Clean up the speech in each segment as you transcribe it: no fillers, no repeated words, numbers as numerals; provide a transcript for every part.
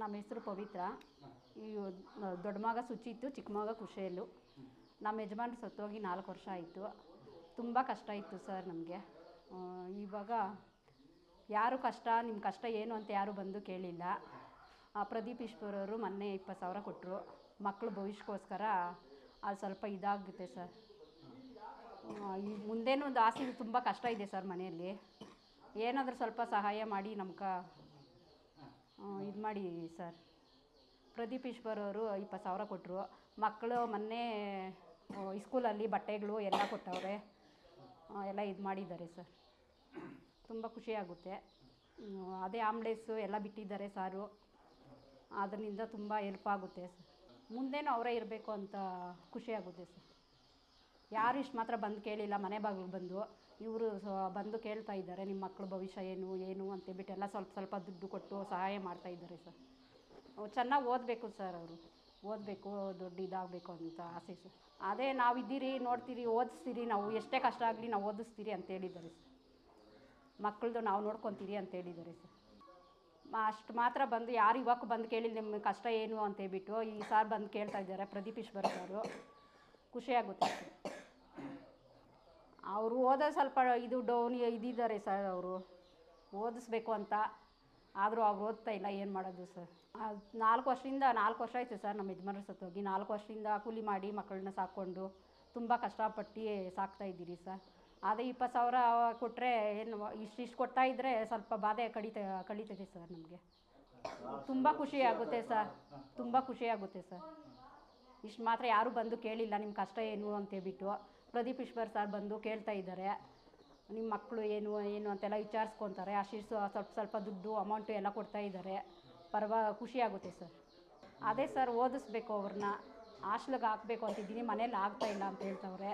ನಮ್ಮ ಹೆಸರು ಪವಿತ್ರ. ಈ ದೊಡ್ಡ ಮಗ ಸುಚಿತ್ತು, ಚಿಕ್ಕ ಮಗ ಕುಶೇಲು. ನಮ್ಮ ಯಜಮಾನ್ರು ಸತ್ತೋಗಿ 4 ವರ್ಷ ಆಯಿತು. ತುಂಬ ಕಷ್ಟ ಇತ್ತು ಸರ್ ನಮಗೆ. ಇವಾಗ ಯಾರು ಕಷ್ಟ, ನಿಮ್ಮ ಕಷ್ಟ ಏನು ಅಂತ ಯಾರು ಬಂದು ಕೇಳಿಲ್ಲ. ಪ್ರದೀಪ್ ಈಶ್ವರವರು ಮೊನ್ನೆ 20,000 ಕೊಟ್ಟರು. ಮಕ್ಕಳು ಭವಿಷ್ಯಕ್ಕೋಸ್ಕರ ಅದು ಸ್ವಲ್ಪ ಇದಾಗುತ್ತೆ ಸರ್. ಈ ಮುಂದೇನೂ ಒಂದು ಆಸೆ, ತುಂಬ ಕಷ್ಟ ಇದೆ ಸರ್ ಮನೆಯಲ್ಲಿ. ಏನಾದರೂ ಸ್ವಲ್ಪ ಸಹಾಯ ಮಾಡಿ ನಮ್ಗೆ ಇದು ಮಾಡಿ ಸರ್. ಪ್ರದೀಪ್ ಈಶ್ವರವರು 20,000 ಕೊಟ್ಟರು. ಮಕ್ಕಳು ಮೊನ್ನೆ ಸ್ಕೂಲಲ್ಲಿ ಬಟ್ಟೆಗಳು ಎಲ್ಲ ಕೊಟ್ಟವ್ರೆ, ಎಲ್ಲ ಇದು ಮಾಡಿದ್ದಾರೆ ಸರ್. ತುಂಬ ಖುಷಿಯಾಗುತ್ತೆ. ಅದೇ ಆಂಬ್ಲೆನ್ಸು ಎಲ್ಲ ಬಿಟ್ಟಿದ್ದಾರೆ ಸಾರು, ಅದರಿಂದ ತುಂಬ ಹೆಲ್ಪ್ ಆಗುತ್ತೆ ಸರ್. ಮುಂದೇನೂ ಅವರೇ ಇರಬೇಕು ಅಂತ ಖುಷಿಯಾಗುತ್ತೆ ಸರ್. ಯಾರು ಇಷ್ಟು ಮಾತ್ರ ಬಂದು ಕೇಳಿಲ್ಲ. ಮನೆ ಬಾಗಿಲು ಬಂದು ಇವರು ಬಂದು ಕೇಳ್ತಾ ಇದ್ದಾರೆ, ನಿಮ್ಮ ಮಕ್ಕಳು ಭವಿಷ್ಯ ಏನು ಅಂತೇಳ್ಬಿಟ್ಟು ಎಲ್ಲ ಸ್ವಲ್ಪ ದುಡ್ಡು ಕೊಟ್ಟು ಸಹಾಯ ಮಾಡ್ತಾಯಿದ್ದಾರೆ ಸರ್. ಚೆನ್ನಾಗಿ ಓದಬೇಕು ಸರ್, ಅವರು ಓದಬೇಕು, ದೊಡ್ಡ ಇದಾಗಬೇಕು ಅಂತ ಆಸೆ ಸರ್. ಅದೇ ನಾವು ಇದ್ದೀರಿ, ನೋಡ್ತೀರಿ, ಓದಿಸ್ತೀರಿ, ನಾವು ಎಷ್ಟೇ ಕಷ್ಟ ಆಗಲಿ ನಾವು ಓದಿಸ್ತೀರಿ ಅಂತೇಳಿದ್ದಾರೆ ಸರ್. ಮಕ್ಕಳದು ನಾವು ನೋಡ್ಕೊತೀರಿ ಅಂತೇಳಿದ್ದಾರೆ ಸರ್. ಅಷ್ಟು ಮಾತ್ರ ಬಂದು ಯಾರು ಇವಾಗ ಬಂದು ಕೇಳಿಲ್ಲ ನಿಮ್ಮ ಕಷ್ಟ ಏನು ಅಂತೇಳ್ಬಿಟ್ಟು ಈ ಸಾರ್ ಬಂದು ಕೇಳ್ತಾ ಇದ್ದಾರೆ, ಪ್ರದೀಪ್ ಈಶ್ವರ ಸಾರು. ಖುಷಿಯಾಗುತ್ತೆ ಸರ್. ಅವರು ಓದೋದು ಸ್ವಲ್ಪ ಇದು ಡೌನ್ ಇದಿದ್ದಾರೆ ಸರ್. ಅವರು ಓದಿಸ್ಬೇಕು ಅಂತ, ಆದರೂ ಅವ್ರು ಓದ್ತಾ ಇಲ್ಲ, ಏನು ಮಾಡೋದು ಸರ್. 4 ವರ್ಷ ಆಯಿತು ಸರ್ ನಮ್ಮ ಯಜಮಾನ್ರು ಸತ್ತೋಗಿ. 4 ವರ್ಷದಿಂದ ಕೂಲಿ ಮಾಡಿ ಮಕ್ಕಳನ್ನ ಸಾಕ್ಕೊಂಡು ತುಂಬ ಕಷ್ಟಪಟ್ಟು ಸಾಕ್ತಾಯಿದ್ದೀರಿ ಸರ್. ಅದೇ 20,000 ಕೊಟ್ಟರೆ ಏನು ಇಷ್ಟು ಕೊಡ್ತಾಯಿದ್ರೆ ಸ್ವಲ್ಪ ಬಾಧೆ ಕಳೀತದೆ ಸರ್. ನಮಗೆ ತುಂಬ ಖುಷಿಯಾಗುತ್ತೆ ಸರ್, ತುಂಬ ಖುಷಿಯಾಗುತ್ತೆ ಸರ್. ಇಷ್ಟು ಮಾತ್ರ ಯಾರೂ ಬಂದು ಕೇಳಿಲ್ಲ, ನಿಮ್ಮ ಕಷ್ಟ ಏನು ಅಂತೇಳ್ಬಿಟ್ಟು. ಪ್ರದೀಪ್ ಈಶ್ವರ್ ಸರ್ ಬಂದು ಕೇಳ್ತಾ ಇದ್ದಾರೆ, ನಿಮ್ಮ ಮಕ್ಕಳು ಏನು ಅಂತೆಲ್ಲ ವಿಚಾರಿಸ್ಕೊತಾರೆ. ಅಷ್ಟಿಷ್ಟು ಸ್ವಲ್ಪ ದುಡ್ಡು ಅಮೌಂಟು ಎಲ್ಲ ಕೊಡ್ತಾಯಿದ್ದಾರೆ. ಖುಷಿಯಾಗುತ್ತೆ ಸರ್. ಅದೇ ಸರ್, ಓದಿಸ್ಬೇಕು ಅವ್ರನ್ನ, ಹಾಸ್ಟ್ಲಿಗೆ ಹಾಕಬೇಕು ಅಂತಿದ್ದೀನಿ, ಮನೇಲಿ ಆಗ್ತಾಯಿಲ್ಲ ಅಂತ ಹೇಳ್ತವ್ರೆ.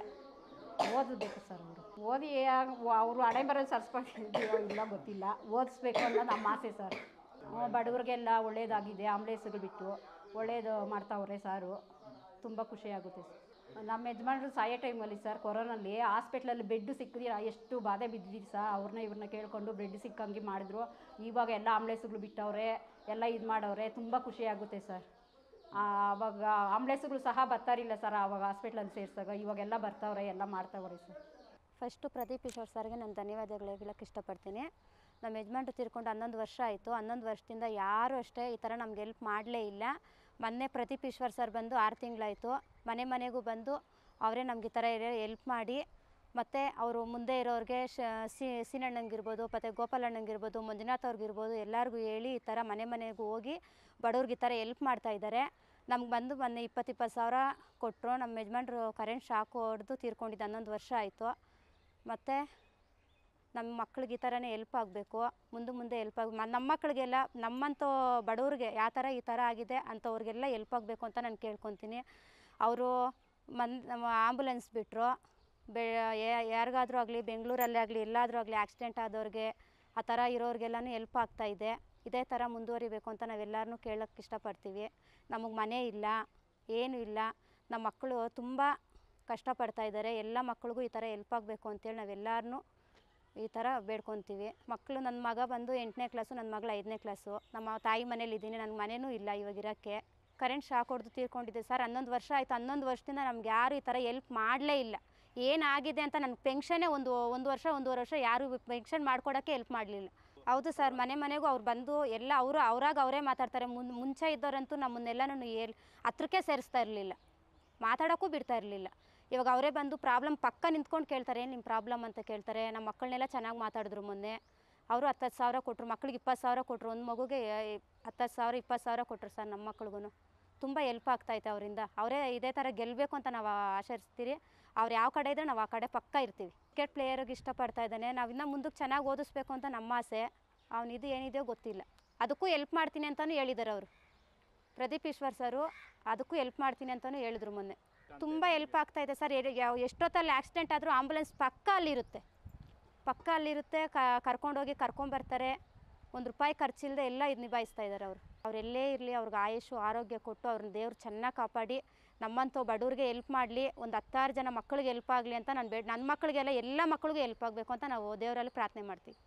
ಓದಬೇಕು ಸರ್. ಅವರು ಓದಿ ಅವರು ಹಣೆ ಬರೋದು ಸರ್ಸ್ಕೊಂಡಿದ್ದೀವೋ ಇಲ್ಲ ಗೊತ್ತಿಲ್ಲ, ಓದಿಸ್ಬೇಕು ಅನ್ನೋದು ನಮ್ಮ ಆಸೆ ಸರ್. ಬಡವ್ರಿಗೆಲ್ಲ ಒಳ್ಳೇದಾಗಿದೆ, ಆಂಬ್ಲೆನ್ಸ್ಗಳು ಬಿಟ್ಟು ಒಳ್ಳೇದು ಮಾಡ್ತಾವ್ರೆ ಸಾರು. ತುಂಬ ಖುಷಿಯಾಗುತ್ತೆ ಸರ್. ನಮ್ಮ ಯಜಮಾನ್ರು ಸಾಯೋ ಟೈಮಲ್ಲಿ ಸರ್, ಕೊರೋನಲ್ಲಿ ಹಾಸ್ಪಿಟ್ಲಲ್ಲಿ ಬೆಡ್ಡು ಸಿಕ್ಕಿದ್ರೆ ಎಷ್ಟು ಬಾಧೆ ಬಿದ್ದಿದ್ದೀರಿ ಸರ್. ಇವ್ರನ್ನ ಕೇಳಿಕೊಂಡು ಬೆಡ್ ಸಿಕ್ಕಂಗೆ ಮಾಡಿದ್ರು. ಇವಾಗ ಎಲ್ಲ ಆಂಬ್ಲೆನ್ಸ್ಗಳು ಬಿಟ್ಟವ್ರೆ, ಎಲ್ಲ ಇದು ಮಾಡವ್ರೆ. ತುಂಬ ಖುಷಿಯಾಗುತ್ತೆ ಸರ್. ಆವಾಗ ಆಂಬ್ಲೆನ್ಸ್ಗಳು ಸಹ ಬರ್ತಾರಿಲ್ಲ ಸರ್, ಆವಾಗ ಹಾಸ್ಪಿಟ್ಲಲ್ಲಿ ಸೇರಿಸಾಗ. ಇವಾಗೆಲ್ಲ ಬರ್ತಾವ್ರೆ, ಎಲ್ಲ ಮಾಡ್ತಾವ್ರೆ ಸರ್. ಫಸ್ಟು ಪ್ರದೀಪ್ ಈಶ್ವರ್ ಸರ್ಗೆ ನಾನು ಧನ್ಯವಾದಗಳು ಹೇಳಕ್ಕೆ ಇಷ್ಟಪಡ್ತೀನಿ. ನಮ್ಮ ಯಜಮಾನ್ರು ತೀರ್ಕೊಂಡು 11 ವರ್ಷ ಆಯಿತು. 11 ವರ್ಷದಿಂದ ಯಾರೂ ಅಷ್ಟೇ ಈ ಥರ ನಮ್ಗೆ ಹೆಲ್ಪ್ ಮಾಡಲೇ ಇಲ್ಲ. ಮೊನ್ನೆ ಪ್ರದೀಪ್ ಈಶ್ವರ್ ಸರ್ ಬಂದು 6 ತಿಂಗಳಾಯಿತು. ಮನೆಗೂ ಬಂದು ಅವರೇ ನಮ್ಗೆ ಈ ಥರ ಹೆಲ್ಪ್ ಮಾಡಿ, ಮತ್ತು ಅವರು ಮುಂದೆ ಇರೋರಿಗೆ ಸೀನಣ್ಣಂಗಿರ್ಬೋದು, ಮತ್ತು ಗೋಪಾಲಣ್ಣಂಗಿರ್ಬೋದು, ಮಂಜುನಾಥ್ ಅವ್ರಿಗಿರ್ಬೋದು, ಎಲ್ಲರಿಗೂ ಹೇಳಿ ಈ ಥರ ಮನೆಗೂ ಹೋಗಿ ಬಡವ್ರಿಗೆ ಈ ಥರ ಹೆಲ್ಪ್ ಮಾಡ್ತಾಯಿದ್ದಾರೆ. ನಮ್ಗೆ ಬಂದು ಮೊನ್ನೆ 20,000 ಕೊಟ್ಟರು. ನಮ್ಮ ಯಜಮಾನ್ರು ಕರೆಂಟ್ ಶಾಕ್ ಹೊಡೆದು ತೀರ್ಕೊಂಡಿದ್ದು 11 ವರ್ಷ ಆಯಿತು. ಮತ್ತು ನಮ್ಮ ಮಕ್ಳಿಗೆ ಈ ಥರನೇ ಹೆಲ್ಪ್ ಆಗಬೇಕು, ಮುಂದೆ ಹೆಲ್ಪ್ ನಮ್ಮ ಮಕ್ಕಳಿಗೆಲ್ಲ, ನಮ್ಮಂಥ ಬಡವ್ರಿಗೆ ಯಾವ ಥರ ಈ ಥರ ಆಗಿದೆ ಅಂಥವ್ರಿಗೆಲ್ಲ ಹೆಲ್ಪ್ ಆಗಬೇಕು ಅಂತ ನಾನು ಕೇಳ್ಕೊತೀನಿ. ಅವರು ಆಂಬುಲೆನ್ಸ್ ಬಿಟ್ಟರು. ಯಾರಿಗಾದ್ರೂ ಆಗಲಿ, ಬೆಂಗಳೂರಲ್ಲೇ ಆಗಲಿ, ಎಲ್ಲಾದರೂ ಆಗಲಿ ಆಕ್ಸಿಡೆಂಟ್ ಆದವ್ರಿಗೆ, ಆ ಥರ ಇರೋರಿಗೆಲ್ಲನೂ ಹೆಲ್ಪ್ ಆಗ್ತಾಯಿದೆ. ಇದೇ ಥರ ಮುಂದುವರಿಬೇಕು ಅಂತ ನಾವೆಲ್ಲರೂ ಕೇಳೋಕ್ಕೆ ಇಷ್ಟಪಡ್ತೀವಿ. ನಮಗೆ ಮನೆ ಇಲ್ಲ, ಏನೂ ಇಲ್ಲ. ನಮ್ಮ ಮಕ್ಕಳು ತುಂಬ ಕಷ್ಟಪಡ್ತಾಯಿದ್ದಾರೆ. ಎಲ್ಲ ಮಕ್ಳಿಗೂ ಈ ಥರ ಹೆಲ್ಪ್ ಆಗಬೇಕು ಅಂತೇಳಿ ನಾವೆಲ್ಲರೂ ಈ ಥರ ಬೇಡ್ಕೊತೀವಿ. ಮಕ್ಕಳು, ನನ್ನ ಮಗ ಬಂದು 8ನೇ ಕ್ಲಾಸು, ನನ್ನ ಮಗಳು 5ನೇ ಕ್ಲಾಸು. ನಮ್ಮ ತಾಯಿ ಮನೇಲಿದ್ದೀನಿ, ನನಗೆ ಮನೆಯೂ ಇಲ್ಲ ಇವಾಗಿರೋಕ್ಕೆ. ಕರೆಂಟ್ ಶಾಕ್ ಹೊಡೆದು ತೀರ್ಕೊಂಡಿದ್ದೆ ಸರ್. 11 ವರ್ಷ ಆಯಿತು. 11 ವರ್ಷದಿಂದ ನಮ್ಗೆ ಯಾರು ಈ ಥರ ಹೆಲ್ಪ್ ಮಾಡಲೇ ಇಲ್ಲ. ಏನಾಗಿದೆ ಅಂತ ನನಗೆ ಪೆನ್ಷನ್ನೇ ಒಂದು ವರ್ಷ, ಒಂದೂವರೆ ವರ್ಷ ಯಾರು ಪೆನ್ಷನ್ ಮಾಡ್ಕೊಡೋಕ್ಕೆ ಹೆಲ್ಪ್ ಮಾಡಲಿಲ್ಲ. ಹೌದು ಸರ್, ಮನೆಗೂ ಅವ್ರು ಬಂದು ಎಲ್ಲ ಅವರೇ ಮಾತಾಡ್ತಾರೆ. ಮುಂಚೆ ಇದ್ದವರಂತೂ ನಮ್ಮನ್ನೆಲ್ಲನೂ ಹತ್ರಕ್ಕೆ ಸೇರಿಸ್ತಾ ಇರಲಿಲ್ಲ, ಮಾತಾಡೋಕ್ಕೂ ಬಿಡ್ತಾ ಇರಲಿಲ್ಲ. ಇವಾಗ ಅವರೇ ಬಂದು ಪ್ರಾಬ್ಲಮ್ ಪಕ್ಕ ನಿಂತ್ಕೊಂಡು ಕೇಳ್ತಾರೆ, ಏನು ನಿಮ್ಮ ಪ್ರಾಬ್ಲಮ್ ಅಂತ ಕೇಳ್ತಾರೆ. ನಮ್ಮ ಮಕ್ಕಳನ್ನೆಲ್ಲ ಚೆನ್ನಾಗಿ ಮಾತಾಡಿದ್ರು. ಮೊನ್ನೆ ಅವರು 10,000 ಕೊಟ್ಟರು, ಮಕ್ಳಿಗೆ 20,000 ಕೊಟ್ಟರು. ಒಂದು ಮಗುಗೆ 10,000 20,000 ಕೊಟ್ಟರು ಸರ್. ನಮ್ಮ ಮಕ್ಳಿಗೂ ತುಂಬ ಹೆಲ್ಪ್ ಆಗ್ತಾಯಿತ್ತು ಅವರಿಂದ. ಅವರೇ ಇದೇ ಥರ ಗೆಲ್ಲಬೇಕು ಅಂತ ನಾವು ಆಶಿಸ್ತೀರಿ. ಅವ್ರು ಯಾವ ಕಡೆ ಇದ್ದರೆ ನಾವು ಆ ಕಡೆ ಪಕ್ಕ ಇರ್ತೀವಿ. ಕ್ರಿಕೆಟ್ ಪ್ಲೇಯರ್ಗೆ ಇಷ್ಟಪಡ್ತಾ ಇದ್ದಾನೆ. ನಾವು ಇನ್ನೂ ಮುಂದಕ್ಕೆ ಚೆನ್ನಾಗಿ ಓದಿಸ್ಬೇಕು ಅಂತ ನಮ್ಮ ಆಸೆ. ಅವನಿದು ಏನಿದೆಯೋ ಗೊತ್ತಿಲ್ಲ. ಅದಕ್ಕೂ ಹೆಲ್ಪ್ ಮಾಡ್ತೀನಿ ಅಂತಲೂ ಹೇಳಿದ್ದಾರೆ ಅವರು, ಪ್ರದೀಪ್ ಈಶ್ವರ್ ಸರು. ಅದಕ್ಕೂ ಹೆಲ್ಪ್ ಮಾಡ್ತೀನಿ ಅಂತಲೂ ಹೇಳಿದ್ರು ಮೊನ್ನೆ. ತುಂಬ ಹೆಲ್ಪ್ ಆಗ್ತಾಯಿದೆ ಸರ್. ಎಷ್ಟೊತ್ತಲ್ಲಿ ಆಕ್ಸಿಡೆಂಟ್ ಆದರೂ ಆಂಬುಲೆನ್ಸ್ ಪಕ್ಕ ಅಲ್ಲಿರುತ್ತೆ. ಕರ್ಕೊಂಡೋಗಿ ಕರ್ಕೊಂಬರ್ತಾರೆ. ₹1 ಖರ್ಚಿಲ್ಲದೆ ಎಲ್ಲ ಇದು ನಿಭಾಯಿಸ್ತಾ ಇದ್ದಾರೆ ಅವರು. ಅವರೆಲ್ಲೇ ಇರಲಿ, ಅವ್ರಿಗೆ ಆಯುಷು ಆರೋಗ್ಯ ಕೊಟ್ಟು ಅವ್ರನ್ನ ದೇವ್ರು ಚೆನ್ನಾಗಿ ಕಾಪಾಡಿ ನಮ್ಮಂಥ ಬಡವ್ರಿಗೆ ಹೆಲ್ಪ್ ಮಾಡಲಿ. ಒಂದು 10 ಜನ ಮಕ್ಕಳಿಗೆ ಹೆಲ್ಪ್ ಆಗಲಿ ಅಂತ ನನ್ನ ಮಕ್ಕಳಿಗೆಲ್ಲ, ಎಲ್ಲ ಮಕ್ಕಳಿಗೂ ಹೆಲ್ಪ್ ಆಗಬೇಕು ಅಂತ ನಾವು ದೇವರಲ್ಲಿ ಪ್ರಾರ್ಥನೆ ಮಾಡ್ತೀವಿ.